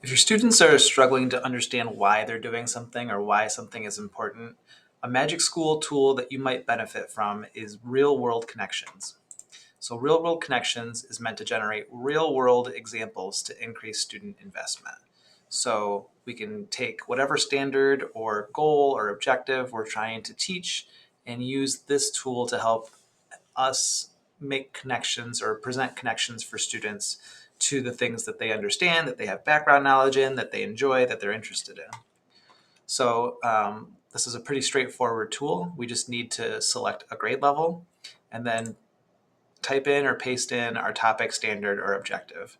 If your students are struggling to understand why they're doing something or why something is important, a Magic School tool that you might benefit from is real world connections. So, real world connections is meant to generate real world examples to increase student investment. So, we can take whatever standard or goal or objective we're trying to teach and use this tool to help us make connections or present connections for students to the things that they understand, that they have background knowledge in, that they enjoy, that they're interested in. So this is a pretty straightforward tool. We just need to select a grade level and then type in or paste in our topic, standard, or objective,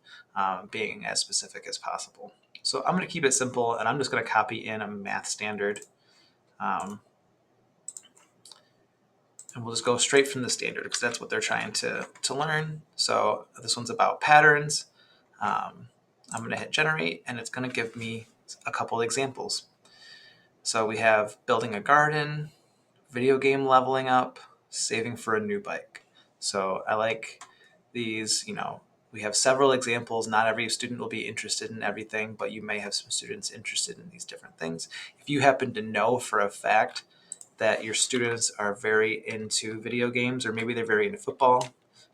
being as specific as possible. So I'm going to keep it simple, and I'm just going to copy in a math standard. Um, and we'll just go straight from the standard because that's what they're trying to learn. So this one's about patterns. I'm going to hit generate, and it's going to give me a couple examples. So we have building a garden, video game leveling up, saving for a new bike. So I like these, we have several examples. Not every student will be interested in everything, but you may have some students interested in these different things. If you happen to know for a fact that your students are very into video games, or maybe they're very into football,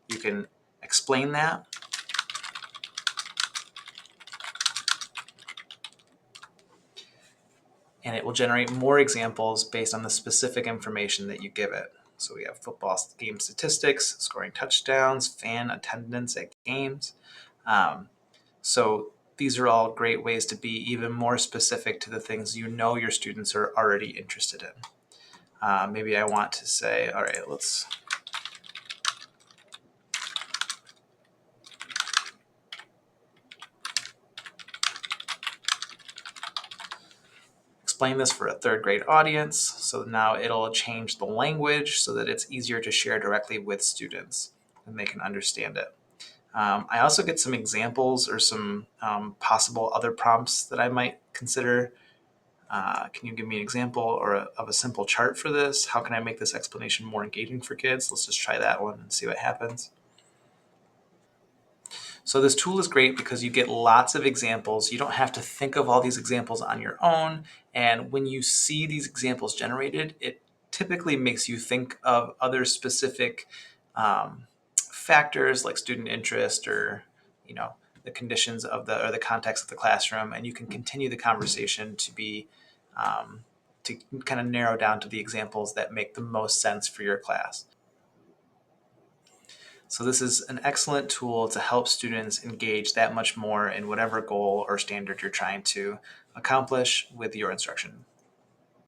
you can explain that. And it will generate more examples based on the specific information that you give it. So we have football game statistics, scoring touchdowns, fan attendance at games. So these are all great ways to be even more specific to the things you know your students are already interested in. Maybe I want to say, all right, let's explain this for a third grade audience. So now it'll change the language so that it's easier to share directly with students and they can understand it. I also get some examples or some possible other prompts that I might consider. Can you give me an example of a simple chart for this? How can I make this explanation more engaging for kids? Let's just try that one and see what happens. So this tool is great because you get lots of examples. You don't have to think of all these examples on your own. And when you see these examples generated, it typically makes you think of other specific factors like student interest or, the conditions of the context of the classroom. And you can continue the conversation to kind of narrow down to the examples that make the most sense for your class. So this is an excellent tool to help students engage that much more in whatever goal or standard you're trying to accomplish with your instruction.